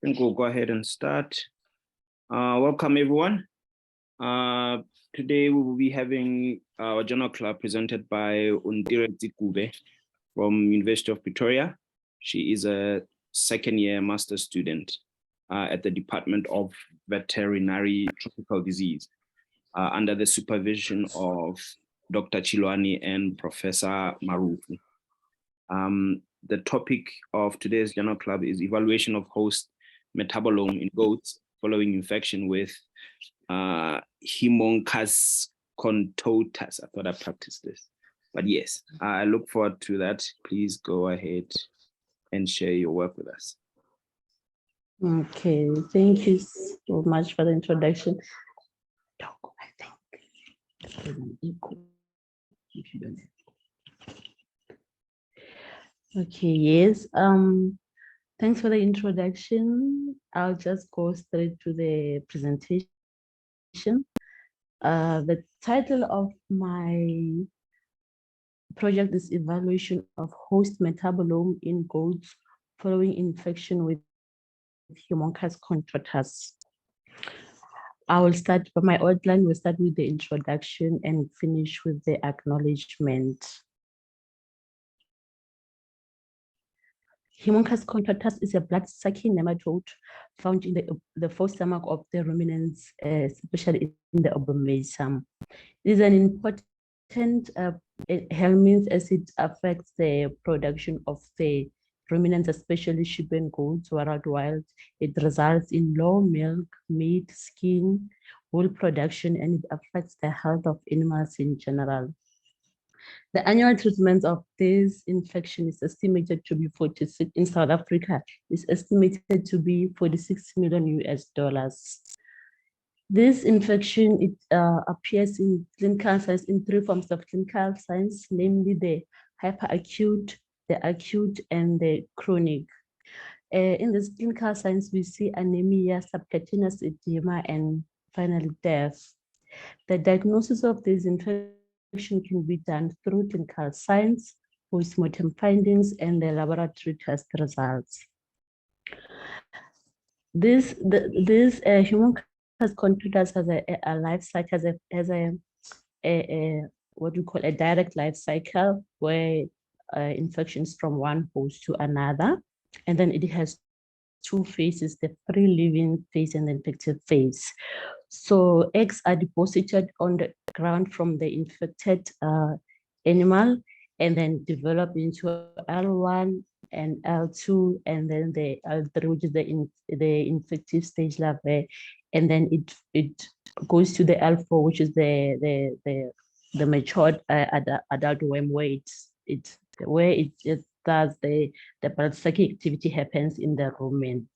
think we'll go ahead and start. Welcome, everyone. Today we will be having our journal club presented by Ontiretse Kube from University of Pretoria. She is a second-year master's student at the Department of Veterinary Tropical Disease under the supervision of Dr. Tshilwane and Professor Marufu. The topic of today's journal club is evaluation of host metabolome in goats following infection with Haemonchus contortus. I thought I practiced this, but yes, I look forward to that. Please go ahead and share your work with us. Okay, thank you so much for the introduction. Okay, yes. Thanks for the introduction. I'll just go straight to the presentation. The title of my project is Evaluation of Host Metabolome in Goats Following Infection with Haemonchus contortus. I will start, but my outline will start with the introduction and finish with the acknowledgement. Haemonchus contortus is a blood-sucking nematode found in the fourth stomach of the ruminants, especially in the obomasum. It is an important helminth as it affects the production of the ruminants, especially sheep and goats, whereas wild, it results in low milk, meat, skin, wool production, and it affects the health of animals in general. The annual treatment of this infection is estimated to be 46 in South Africa. Is estimated to be $46 million US. This infection appears in clinical signs in three forms of clinical signs, namely the hyperacute, the acute, and the chronic. In this clinical signs, we see anemia, subcutaneous edema, and finally death. The diagnosis of this infection can be done through clinical signs, post-mortem findings, and the laboratory test results. This Haemonchus contortus has a life cycle, has a what we call a direct life cycle, where infections from one host to another, and then it has two phases: the free living phase and the infected phase. So eggs are deposited on the ground from the infected animal and then develop into L1 and L2, and then the L3, which is the infective stage larvae, and then it goes to the L4, which is the matured adult worm, where it does the blood-sucking activity happens in the rumen.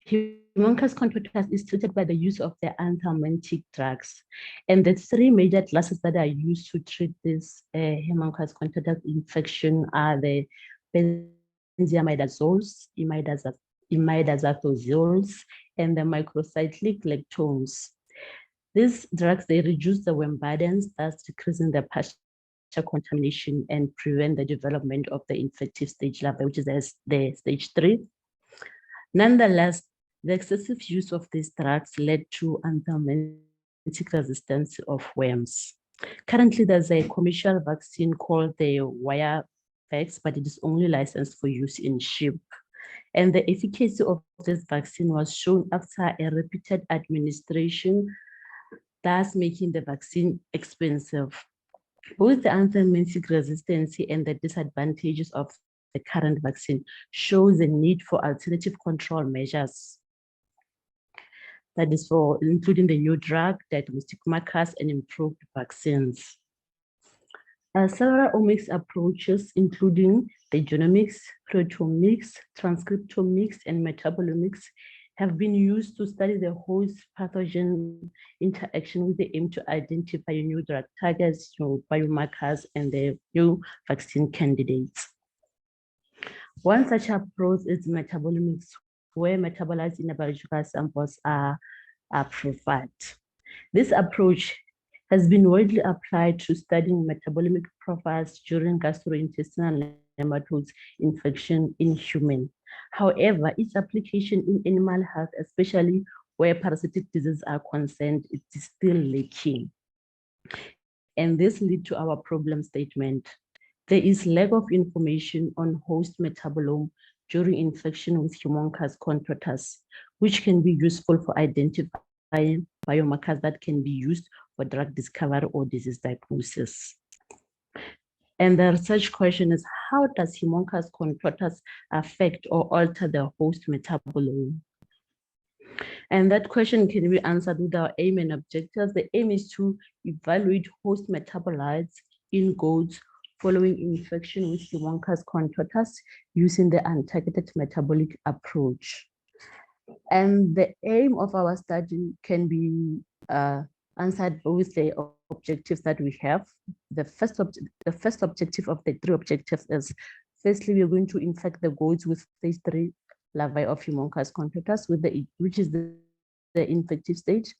Haemonchus contortus is treated by the use of the anthelmintic drugs, and the three major classes that are used to treat this Haemonchus contortus infection are the benzimidazoles, imidazoles, and the microcyclic lactones. These drugs, they reduce the worm burdens, thus decreasing the partial contamination and prevent the development of the infective stage larvae, which is the stage 3. Nonetheless, the excessive use of these drugs led to anthelmintic resistance of worms. Currently, there's a commercial vaccine called the WireVax, but it is only licensed for use in sheep. And the efficacy of this vaccine was shown after a repeated administration, thus making the vaccine expensive. Both the anthelmintic resistance and the disadvantages of the current vaccine shows the need for alternative control measures. That is for including the new drug, diagnostic markers, and improved vaccines. Several omics approaches, including the genomics, proteomics, transcriptomics, and metabolomics, have been used to study the host pathogen interaction with the aim to identify new drug targets, new biomarkers, and the new vaccine candidates. One such approach is metabolomics, where metabolized in biological samples are profiled. This approach has been widely applied to studying metabolomic profiles during gastrointestinal nematodes infection in human. However, its application in animal health, especially where parasitic diseases are concerned, it is still lacking. And this leads to our problem statement. There is lack of information on host metabolome during infection with Haemonchus contortus, which can be useful for identifying biomarkers that can be used for drug discovery or disease diagnosis. And the research question is, how does Haemonchus contortus affect or alter the host metabolome? And that question can be answered with our aim and objectives. The aim is to evaluate host metabolites in goats following infection with Haemonchus contortus using the untargeted metabolic approach. And the aim of our study can be answered with the objectives that we have. The first objective of the 3 objectives is, firstly, we're going to infect the goats with stage 3 larvae of Haemonchus contortus, which is the infective stage.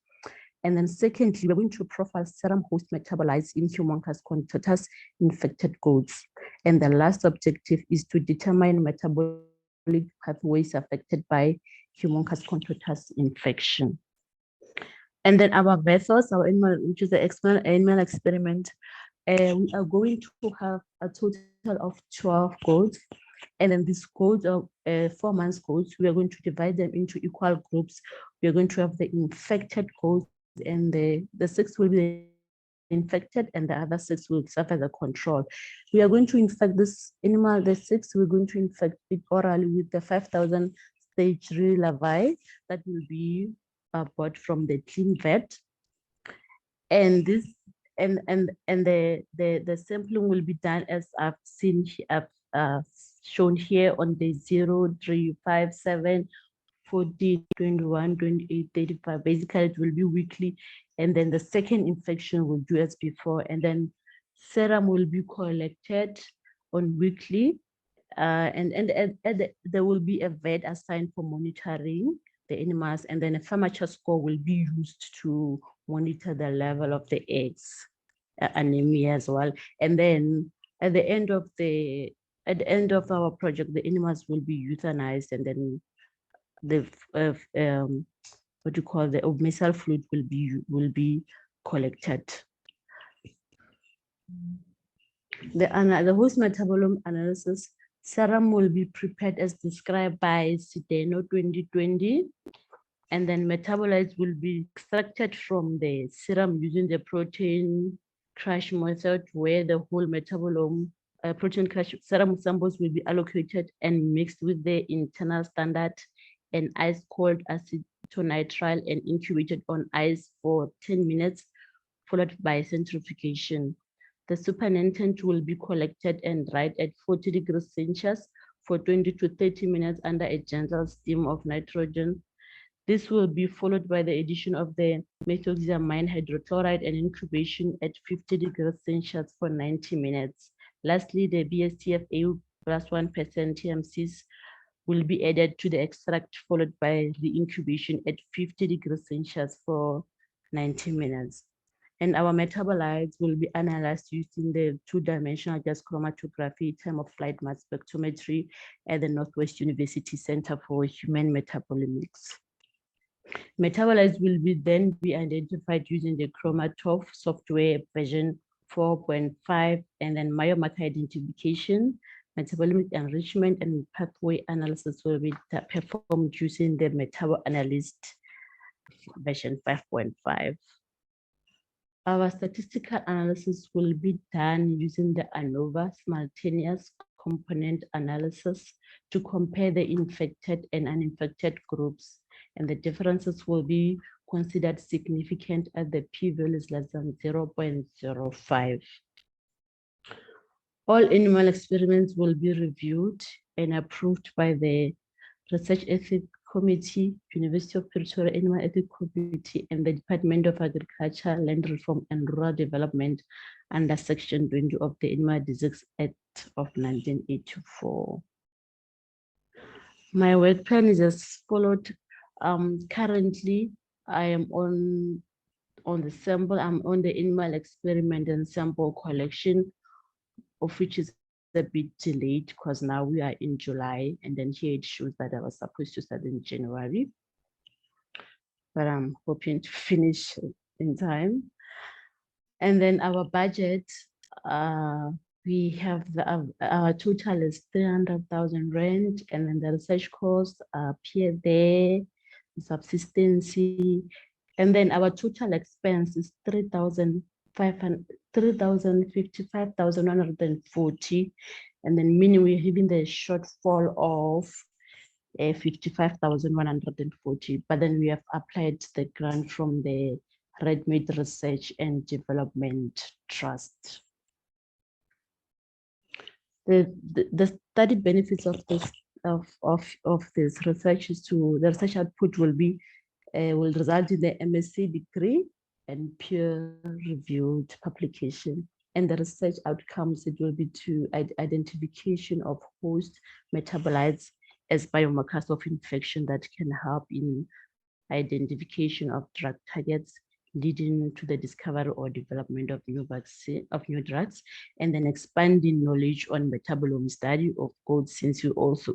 And then secondly, we're going to profile serum host metabolites in Haemonchus contortus infected goats. And the last objective is to determine metabolic pathways affected by Haemonchus contortus infection. And then our methods, which is the animal experiment, we are going to have a total of 12 goats. And then these goats are 4 months goats. We are going to divide them into equal groups. We are going to have the infected goats, and the 6 will be infected and the other 6 will serve as a control. We are going to infect this animal, the 6, we're going to infect it orally with the 5,000 stage 3 larvae that will be bought from the clean vet. And this the sampling will be done as I've seen shown here on day 0, 3, 5, 7, 14, 21, 28, 35. Basically, it will be weekly. And then the second infection will do as before. And then serum will be collected on weekly. There will be a vet assigned for monitoring the animals. And then a Haemonchus score will be used to monitor the level of the eggs, anemia as well. And then at the end of our project, the animals will be euthanized, and then the the missile fluid will be collected. The host metabolome analysis, serum will be prepared as described by Sideno 2020, and then metabolites will be extracted from the serum using the protein crush method, where the whole metabolome protein crush serum samples will be allocated and mixed with the internal standard and ice cold acetonitrile and incubated on ice for 10 minutes, followed by centrifugation. The supernatant will be collected and dried at 40 degrees Celsius for 20 to 30 minutes under a gentle steam of nitrogen. This will be followed by the addition of the methoxyamine hydrochloride and incubation at 50 degrees Celsius for 90 minutes. Lastly, the BSTFA plus 1% TMCs will be added to the extract, followed by the incubation at 50 degrees Celsius for 90 minutes. And our metabolites will be analyzed using the 2-dimensional gas chromatography, time-of-flight mass spectrometry at the Northwest University Center for Human Metabolomics. Metabolites will then be identified using the Chromatoph software version 4.5, and then biomarker identification, metabolomic enrichment, and pathway analysis will be performed using the MetaboAnalyst version 5.5. Our statistical analysis will be done using the ANOVA simultaneous component analysis to compare the infected and uninfected groups, and the differences will be considered significant at the p-value is less than 0.05. All animal experiments will be reviewed and approved by the Research Ethics Committee, University of Pretoria Animal Ethics Committee, and the Department of Agriculture, Land Reform and Rural Development under Section 20 of the Animal Disease Act of 1984. My work plan is as followed. Currently, I am on the sample. I'm on the animal experiment and sample collection, of which is a bit delayed because now we are in July, and then here it shows that I was supposed to start in January, but I'm hoping to finish in time. And then our budget, we have our total is 300,000 rand, and then the research costs appear there, subsistence, and then our total expense is 3,55,140, and then meaning we're having the shortfall of 55,140, but then we have applied the grant from the Redmade Research and Development Trust. The study benefits of this this research is the research output will result in the MSc degree and peer-reviewed publication, and the research outcomes, it will be to identification of host metabolites as biomarkers of infection that can help in identification of drug targets, leading to the discovery or development of new drugs, and then expanding knowledge on metabolome study of goats, since you also,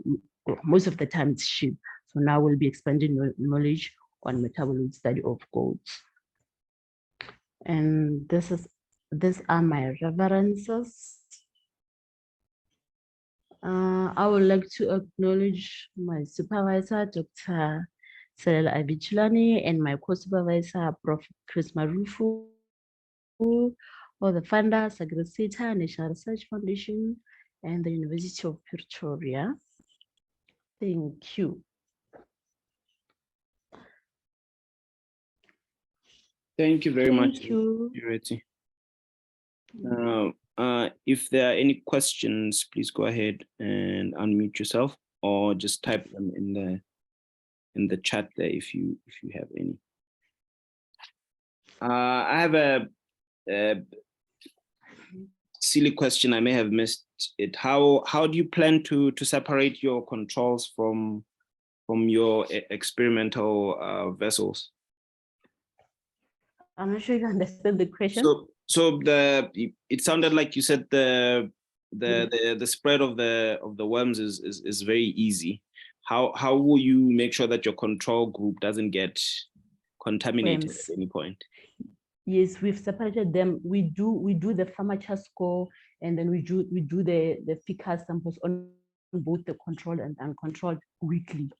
most of the time it's sheep. So now we'll be expanding knowledge on metabolome study of goats. And these are my references. I would like to acknowledge my supervisor, Dr. Tshilwane, and my co-supervisor, Prof. Chris Marufu, all the funders, Agrisita, National Research Foundation, and the University of Pretoria. Thank you. Thank you very much. Thank you. If there are any questions, please go ahead and unmute yourself, or just type them in the chat there if you have any. I have a silly question. I may have missed it. How do you plan to separate your controls from your experimental vessels? I'm not sure you understand the question. So it sounded like you said the spread of the worms is very easy. How will you make sure that your control group doesn't get contaminated at any point? Yes, we've separated them. We do the Haemonchus score, and then we do the fecal samples on both the controlled and uncontrolled weekly.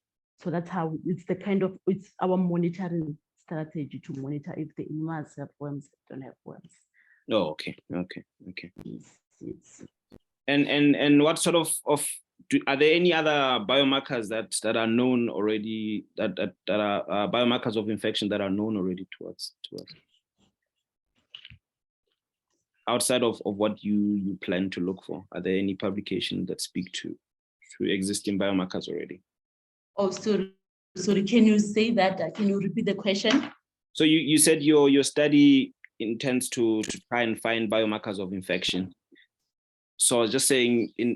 So that's how it's our monitoring strategy to monitor if the animals have worms or don't have worms. Oh, okay. Yes. And what sort of are there any other biomarkers that are known already, that are biomarkers of infection that are known already to us? Outside of what you plan to look for, are there any publications that speak to existing biomarkers already? Oh, sorry, can you say that? Can you repeat the question? So you said your study intends to try and find biomarkers of infection. So I was just saying, in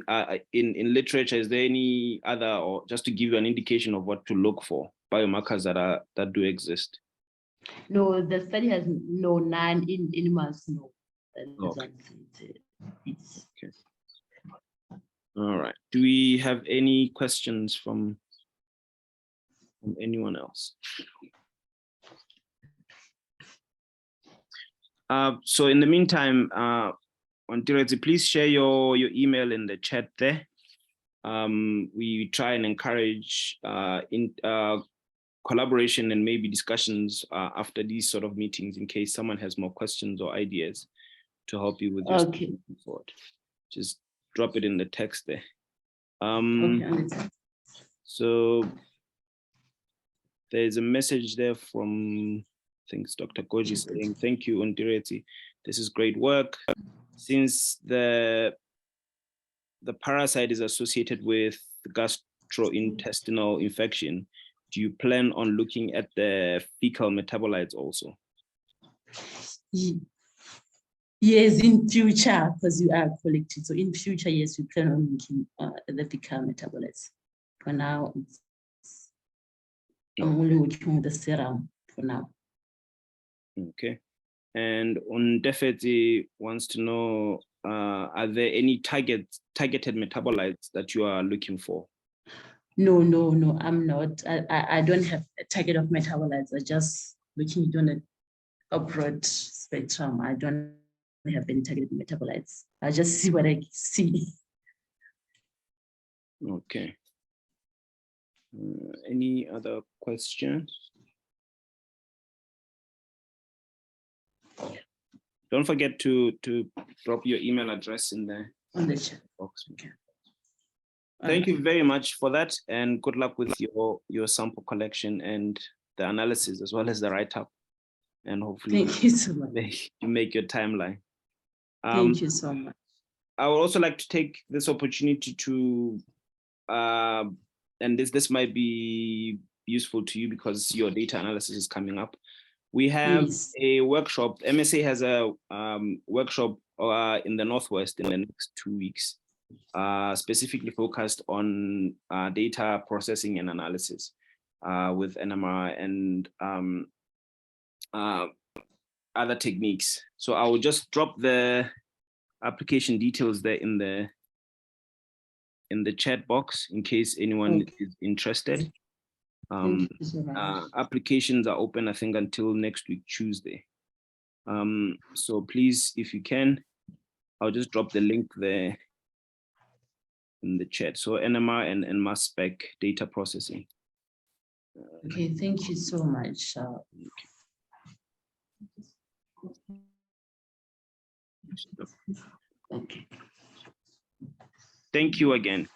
literature, is there any other, or just to give you an indication of what to look for, biomarkers that do exist? No, the study has none in animals. No. Okay. Okay. All right. Do we have any questions from anyone else? So in the meantime, Ontiretse, please share your email in the chat there. We try and encourage collaboration and maybe discussions after these sort of meetings, in case someone has more questions or ideas to help you with your study forward. Just drop it in the text there. So there's a message there from, I think it's Dr. Koji, saying, thank you, Ontiretse. This is great work. Since the parasite is associated with gastrointestinal infection, do you plan on looking at the fecal metabolites also? Yes, in future, because you are collected. So in future, yes, we plan on looking at the fecal metabolites. For now, I'm only working with the serum for now. Okay. And Ontiretse wants to know, are there any targeted metabolites that you are looking for? No, I'm not. I don't have a target of metabolites. I'm just looking on a broad spectrum. I don't have any targeted metabolites. I just see what I see. Okay. Any other questions? Don't forget to drop your email address in the chat box. Okay. Thank you very much for that, and good luck with your sample collection and the analysis, as well as the write-up. And hopefully thank you so much. you make your timeline. Thank you so much. I would also like to take this opportunity to, and this might be useful to you because your data analysis is coming up. We have a workshop. MSA has a workshop in the Northwest in the next 2 weeks, specifically focused on data processing and analysis with NMR and other techniques. So I will just drop the application details there in the chat box in case anyone is interested. Applications are open, I think, until next week, Tuesday. So please, if you can, I'll just drop the link there in the chat. So NMR and mass spec data processing. Okay, thank you so much. Okay. Thank you again.